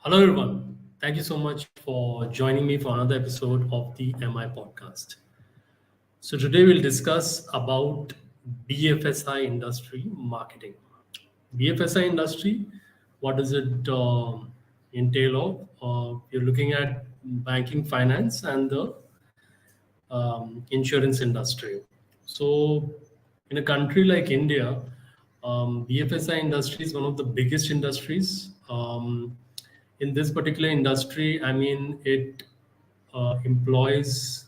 Hello, everyone. Thank you so much for joining me for another episode of the MI podcast. So today we'll discuss about BFSI industry marketing. BFSI industry, what does it entail of? You're looking at banking, finance, and the insurance industry. So, in a country like India, BFSI industry is one of the biggest industries. In this particular industry, I mean, it employs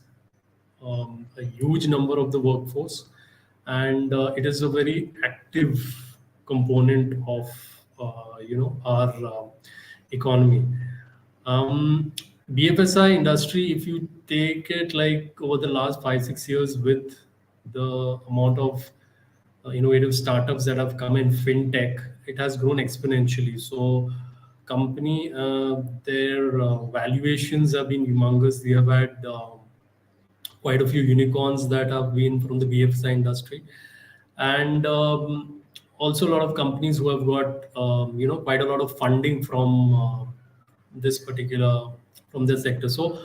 a huge number of the workforce, and it is a very active component of our economy. um, BFSI industry, if you take it like over the last 5 6 years, with the amount of innovative startups that have come in fintech, it has grown exponentially. So company, their valuations have been humongous. We have had quite a few unicorns that have been from the BFSI industry, and also a lot of companies who have got quite a lot of funding from this particular from this sector. So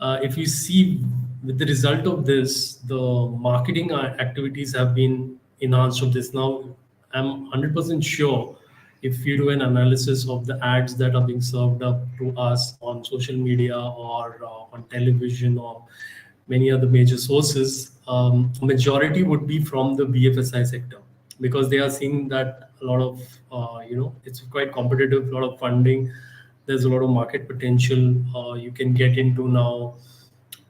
if you see, with the result of this, the marketing activities have been enhanced of this. Now, I'm 100% sure, if you do an analysis of the ads that are being served up to us on social media or on television or many other major sources, majority would be from the BFSI sector, because they are seeing that a lot of it's quite competitive, a lot of funding, there's a lot of market potential you can get into now.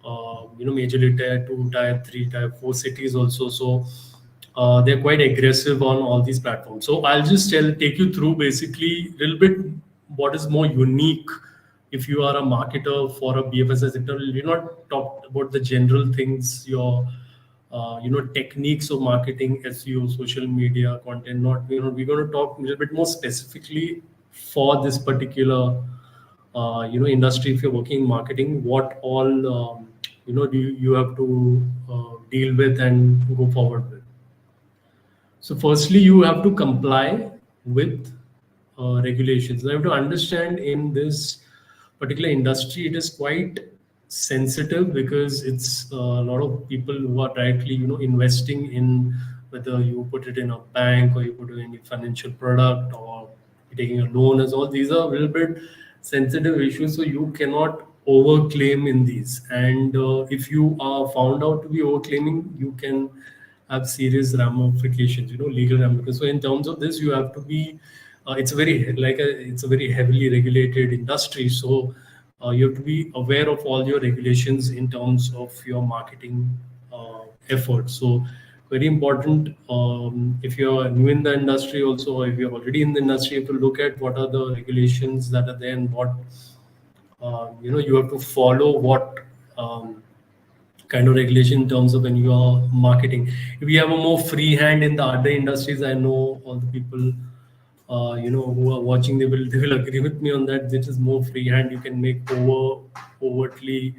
Majorly tier 2, tier 3, tier 4 cities also. So they're quite aggressive on all these platforms. So I'll just take you through basically a little bit what is more unique. If you are a marketer for a BFSI sector, we're not talk about the general things, your techniques of marketing, SEO, social media content. Not, we're going to talk a little bit more specifically for this particular industry. If you're working in marketing, what all do you have to deal with and go forward with. So firstly, you have to comply with regulations. You have to understand, in this particular industry, it is quite sensitive, because it's a lot of people who are directly, investing in, whether you put it in a bank or you put it in a financial product or you're taking a loan. As all these are a little bit sensitive issues, so you cannot overclaim in these. And if you are found out to be overclaiming, you can have serious ramifications, legal ramifications. So in terms of this, you have to be. It's a very heavily regulated industry. So you have to be aware of all your regulations in terms of your marketing efforts. So very important. If you're new in the industry, also, or if you're already in the industry, you have to look at what are the regulations that are there, and what you have to follow, what kind of regulation in terms of when you are marketing. If you have a more free hand in the other industries, I know all the people who are watching, they will agree with me on that. This is more free hand. You can make overtly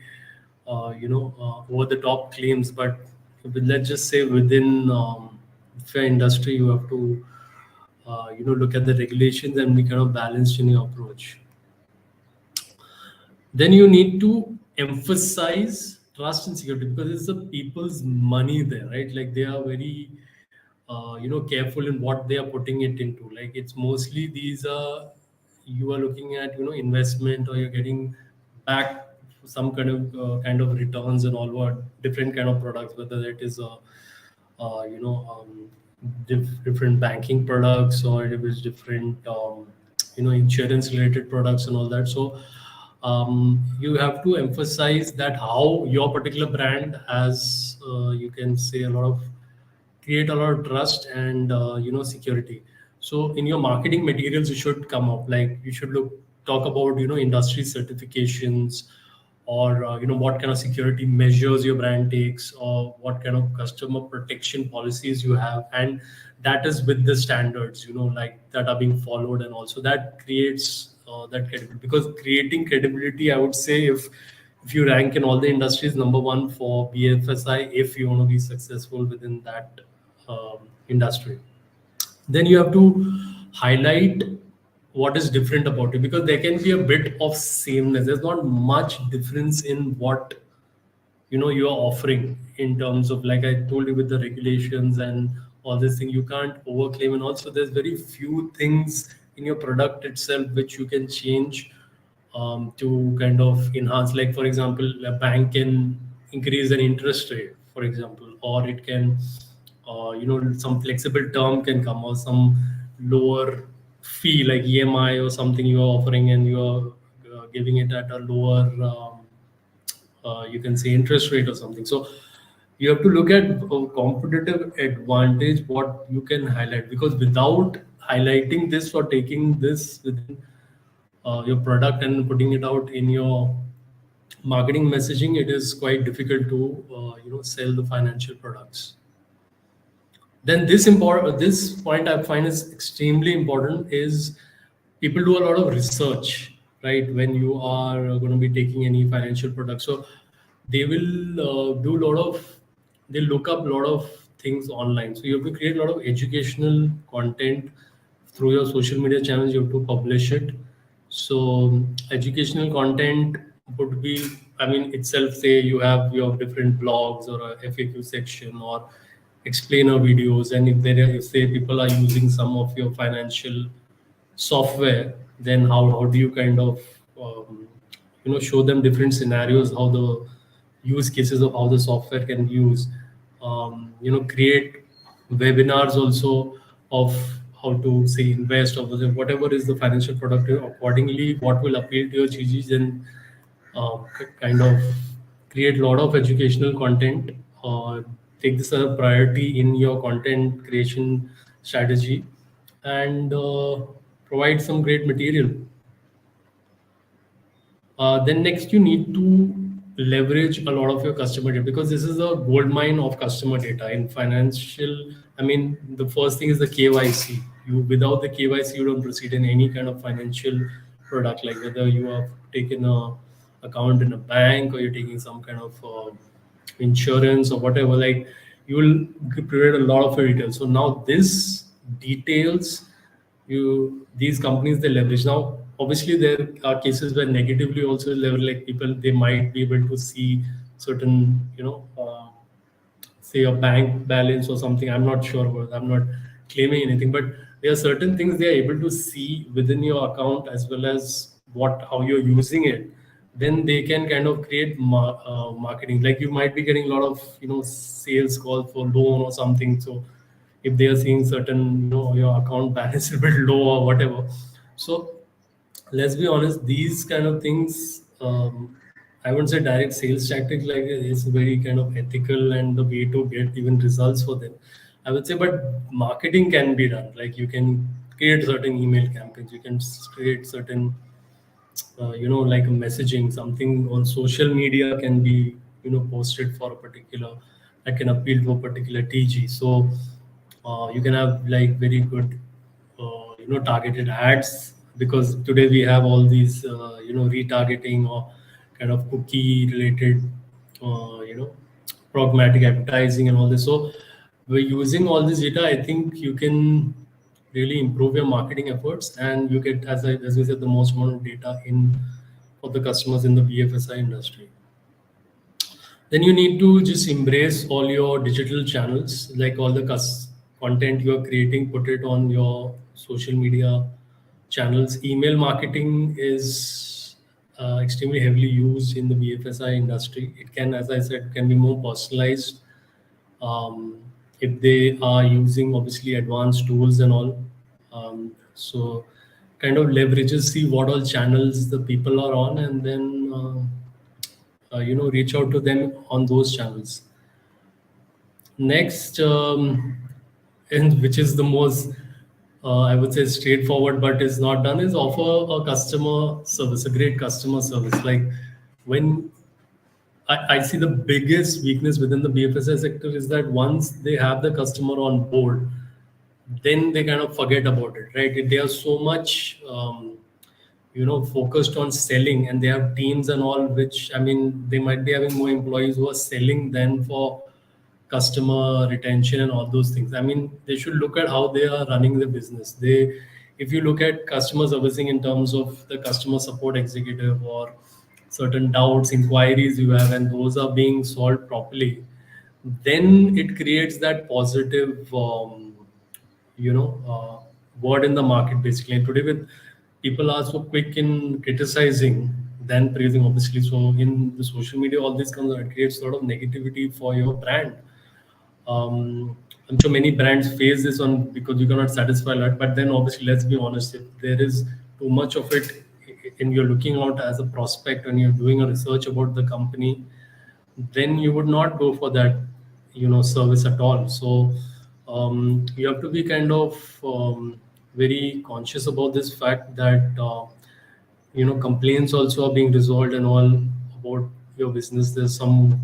over the top claims, but let's just say within fair industry, you have to look at the regulations and be kind of balanced in your approach. Then you need to emphasize trust and security, because it's the people's money there, right? Like, they are very careful in what they are putting it into. Like, it's mostly, these are, you are looking at, investment, or you're getting back some kind of returns and all, what different kind of products, whether it is a different banking products, or it is different insurance related products and all that. So you have to emphasize that how your particular brand has, you can say, a lot of, create a lot of trust and security. So in your marketing materials, you should come up, like, you should talk about industry certifications, or what kind of security measures your brand takes, or what kind of customer protection policies you have, and that is with the standards, like, that are being followed. And also that creates that credibility, because creating credibility, I would say, if you rank in all the industries number one for BFSI, if you want to be successful within that industry, then you have to highlight what is different about it, because there can be a bit of sameness. There's not much difference in what you are offering in terms of, like I told you, with the regulations and all this thing, you can't overclaim. And also there's very few things in your product itself which you can change to kind of enhance. Like for example, a bank can increase an interest rate, for example, or it can some flexible term can come, or some lower fee like EMI or something you are offering, and you are giving it at a lower you can say interest rate or something. So you have to look at a competitive advantage what you can highlight, because without highlighting this or taking this within your product and putting it out in your marketing messaging, it is quite difficult to sell the financial products. Then this point I find is extremely important is people do a lot of research, right? When you are going to be taking any financial product, so they will do a lot of they look up a lot of things online. So you have to create a lot of educational content through your social media channels. You have to publish it. So educational content would be, I mean, itself, say you have your different blogs or a FAQ section or explainer videos, and if say people are using some of your financial software, then how do you kind of show them different scenarios, how the use cases of how the software can be used. Create webinars also of how to say invest or whatever is the financial product accordingly, what will appeal to your GGs, and kind of create a lot of educational content. Take this as a priority in your content creation strategy, and provide some great material. Then next, you need to leverage a lot of your customer data, because this is a gold mine of customer data in financial. I mean, the first thing is the KYC. Without the KYC, you don't proceed in any kind of financial product, like whether you have taken a account in a bank or you're taking some kind of insurance or whatever. Like, you will create a lot of your details. So now this details these companies, they leverage. Now obviously there are cases where negatively also level, like people, they might be able to see certain say a bank balance or something. I'm not sure about, I'm not claiming anything, but there are certain things they are able to see within your account, as well as how you're using it. Then they can kind of create marketing. Like, you might be getting a lot of sales call for loan or something. So if they are seeing certain your account balance is a bit low or whatever, so let's be honest, these kind of things, I wouldn't say direct sales tactic, like it's very kind of ethical and the way to get even results for them, I would say. But marketing can be done. Like, you can create certain email campaigns, you can create certain like messaging, something on social media can be posted for a particular, that can appeal to a particular TG. So you can have like very good targeted ads, because today we have all these retargeting or kind of cookie related programmatic advertising and all this. So we're using all this data. I think you can really improve your marketing efforts, and you get, as we said, the most amount of data in for the customers in the BFSI industry. Then you need to just embrace all your digital channels, like all the content you are creating, put it on your social media channels. Email marketing is extremely heavily used in the BFSI industry. It can, as I said, can be more personalized if they are using obviously advanced tools and all. So kind of leverages, see what all channels the people are on, and then reach out to them on those channels. Next, and which is the most I would say straightforward, but is not done, is offer a customer service, a great customer service. Like, when I see the biggest weakness within the BFSI sector is that once they have the customer on board, then they kind of forget about it, right? They are so much focused on selling, and they have teams and all, which, I mean, they might be having more employees who are selling than for customer retention and all those things. I mean, they should look at how they are running the business. if you look at customer servicing in terms of the customer support executive or certain doubts, inquiries you have, and those are being solved properly, then it creates that positive, word in the market basically. And today, with people are so quick in criticizing than praising, obviously. So in the social media, all this comes, it creates a lot of negativity for your brand. I'm sure many brands face this on because you cannot satisfy that. But then, obviously, let's be honest, if there is too much of it, and you're looking out as a prospect and you're doing a research about the company, then you would not go for that, service at all. So you have to be kind of very conscious about this fact that complaints also are being resolved and all about your business. There's some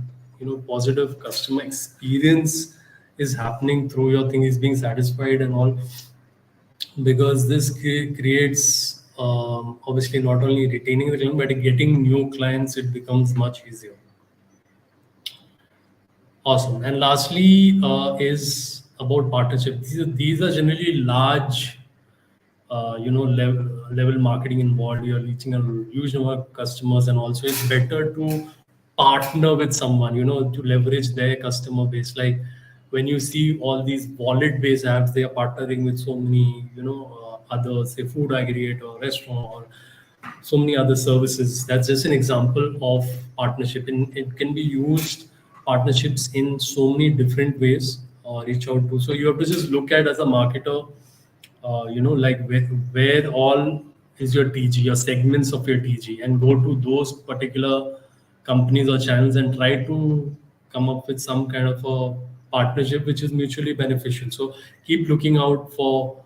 positive customer experience is happening through your thing is being satisfied and all, because this creates, obviously, not only retaining the client but getting new clients. It becomes much easier. Awesome. And lastly, is about partnership. These are generally large, level marketing involved. You're reaching a huge number of customers, and also it's better to partner with someone, to leverage their customer base. Like when you see all these wallet-based apps, they are partnering with so many, other, say, food aggregator, restaurant, or so many other services. That's just an example of partnership, and it can be used partnerships in so many different ways. Reach out to. So you have to just look at as a marketer, like where all is your TG, your segments of your TG, and go to those particular companies or channels and try to come up with some kind of a partnership which is mutually beneficial. So keep looking out for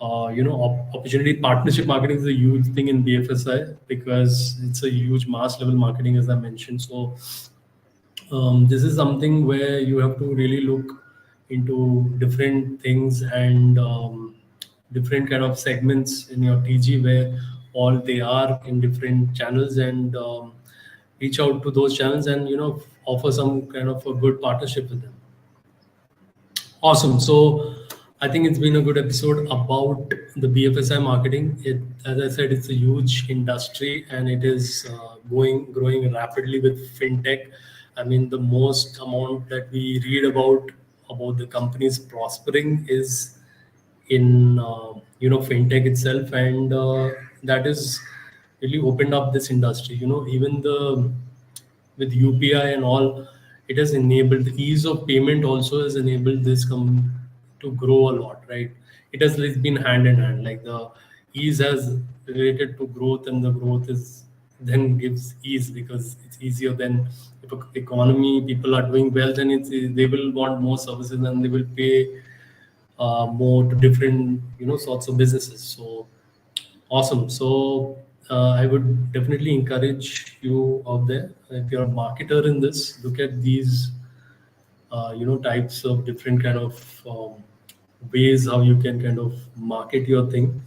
opportunity. Partnership marketing is a huge thing in BFSI because it's a huge mass level marketing, as I mentioned. So this is something where you have to really look into different things and different kind of segments in your TG where all they are in different channels, and reach out to those channels and offer some kind of a good partnership with them. Awesome. So I think it's been a good episode about the BFSI marketing. As I said, it's a huge industry and it is growing rapidly with fintech. I mean, the most amount that we read about the companies prospering is in fintech itself, and that is really opened up this industry. Even the with UPI and all, it has enabled the ease of payment. Also has enabled this to grow a lot, right? It has like been hand in hand. Like the ease has related to growth, and the growth is then gives ease because it's easier than if economy people are doing well, then they will want more services and they will pay more to different sorts of businesses. So awesome. So I would definitely encourage you out there, if you're a marketer in this, look at these types of different kind of ways how you can kind of market your thing.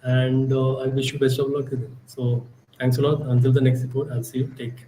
And I wish you best of luck with it. So thanks a lot. Until the next report, I'll see you. Take care.